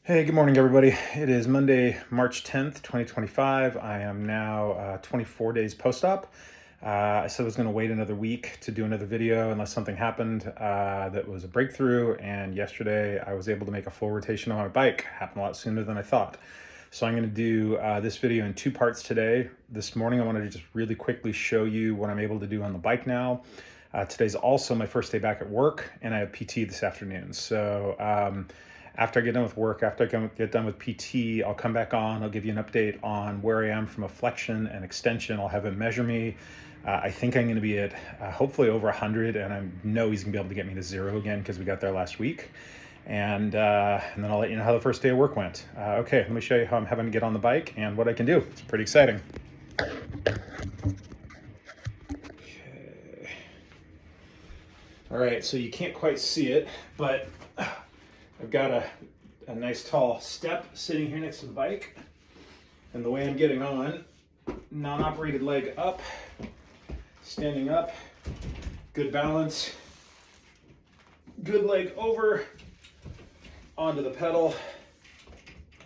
Hey, good morning, everybody. It is Monday, March 10th, 2025. I am now 24 days post-op. I said I was going to wait another week to do another video unless something happened that was a breakthrough. And yesterday I was able to make a full rotation on my bike. Happened a lot sooner than I thought. So I'm going to do this video in two parts today. This morning I wanted to just really quickly show you what I'm able to do on the bike now. Today's also my first day back at work, and I have PT this afternoon. So after I get done with work, after I get done with PT, I'll come back on. I'll give you an update on where I am from a flexion and extension. I'll have him measure me. I think I'm going to be at hopefully over 100, and I know he's going to be able to get me to 0 again because we got there last week. And then I'll let you know how the first day of work went. Okay, let me show you how I'm having to get on the bike and what I can do. It's pretty exciting. Okay. All right, so you can't quite see it, but I've got a nice tall step sitting here next to the bike. And the way I'm getting on, non-operated leg up, standing up, good balance, good leg over, onto the pedal,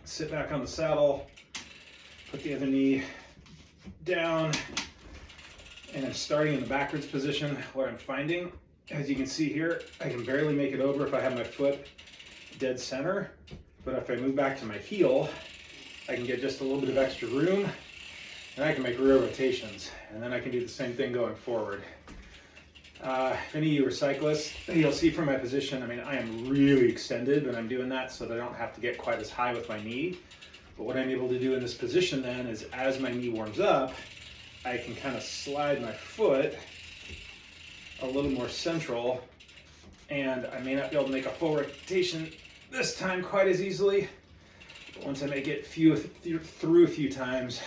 sit back on the saddle, put the other knee down, and I'm starting in the backwards position where I'm finding, as you can see here, I can barely make it over if I have my foot dead center, but if I move back to my heel, I can get just a little bit of extra room, and I can make real rotations, and then I can do the same thing going forward. If any of you are cyclists, you'll see from my position, I mean, I am really extended when I'm doing that so that I don't have to get quite as high with my knee. But what I'm able to do in this position then is as my knee warms up, I can kind of slide my foot a little more central, and I may not be able to make a full rotation this time quite as easily, but once I make it through a few times,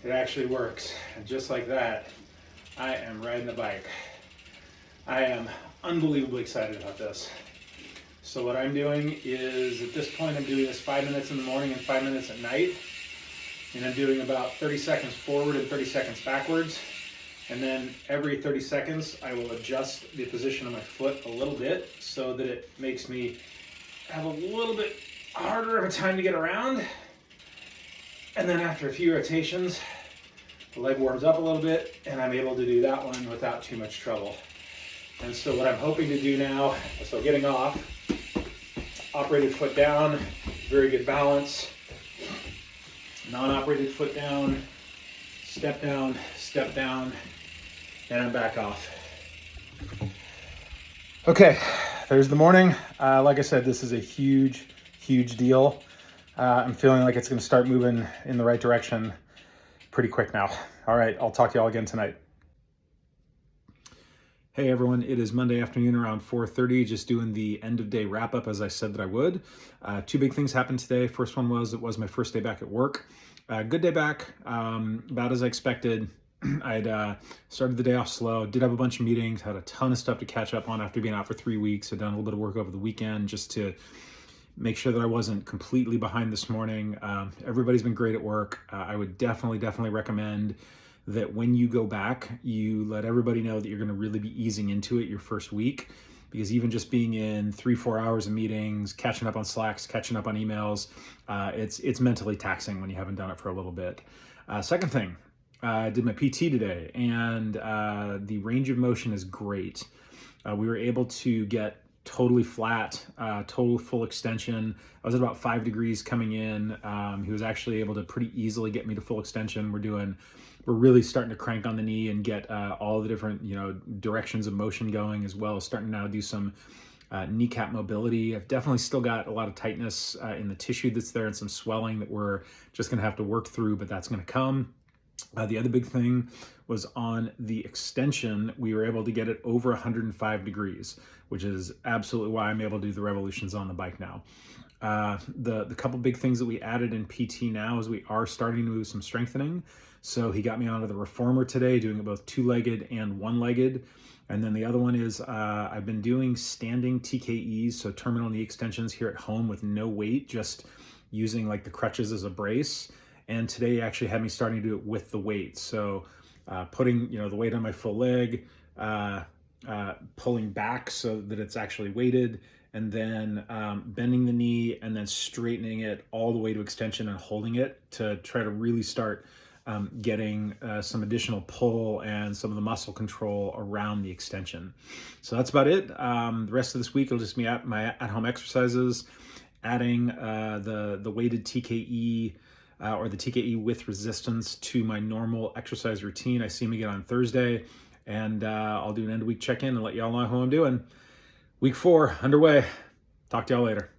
it actually works. And just like that, I am riding the bike. I am unbelievably excited about this. So what I'm doing is, at this point, I'm doing this 5 minutes in the morning and 5 minutes at night. And I'm doing about 30 seconds forward and 30 seconds backwards. And then every 30 seconds, I will adjust the position of my foot a little bit so that it makes me have a little bit harder of a time to get around. And then after a few rotations, the leg warms up a little bit, and I'm able to do that one without too much trouble. And so what I'm hoping to do now, so getting off, operated foot down, very good balance, non-operated foot down, step down, and I'm back off. Okay, there's the morning. Like I said, this is a huge, huge deal. I'm feeling like it's going to start moving in the right direction pretty quick now. All right, I'll talk to y'all again tonight. Hey everyone, it is Monday afternoon around 4:30, just doing the end of day wrap up as I said that I would. Two big things happened today. First one was, it was my first day back at work. Good day back, about as I expected. I'd started the day off slow, did have a bunch of meetings, had a ton of stuff to catch up on after being out for 3 weeks. I'd done a little bit of work over the weekend just to make sure that I wasn't completely behind this morning. Everybody's been great at work. I would definitely recommend that when you go back, you let everybody know that you're going to really be easing into it your first week, because even just being in 3-4 hours of meetings, catching up on Slacks, catching up on emails, it's mentally taxing when you haven't done it for a little bit. Second thing, I did my PT today, and the range of motion is great. We were able to get totally flat, total full extension. I was at about 5 degrees coming in. He was actually able to pretty easily get me to full extension. We're really starting to crank on the knee and get all the different, directions of motion going, as well as starting now to do some kneecap mobility. I've definitely still got a lot of tightness in the tissue that's there and some swelling that we're just going to have to work through, but that's going to come. The other big thing was on the extension, we were able to get it over 105 degrees, which is absolutely why I'm able to do the revolutions on the bike now. The couple big things that we added in PT now is we are starting to do some strengthening. So he got me onto the reformer today, doing it both 2-legged and 1-legged. And then the other one is I've been doing standing TKEs, so terminal knee extensions here at home with no weight, just using like the crutches as a brace. And today he actually had me starting to do it with the weight. So putting the weight on my full leg, pulling back so that it's actually weighted, and then bending the knee and then straightening it all the way to extension and holding it to try to really start getting some additional pull and some of the muscle control around the extension. So that's about it. The rest of this week will just be my at-home exercises, adding the weighted TKE or the TKE with resistance to my normal exercise routine. I see me again on Thursday, and I'll do an end of week check-in and let y'all know how I'm doing. Week 4 underway. Talk to y'all later.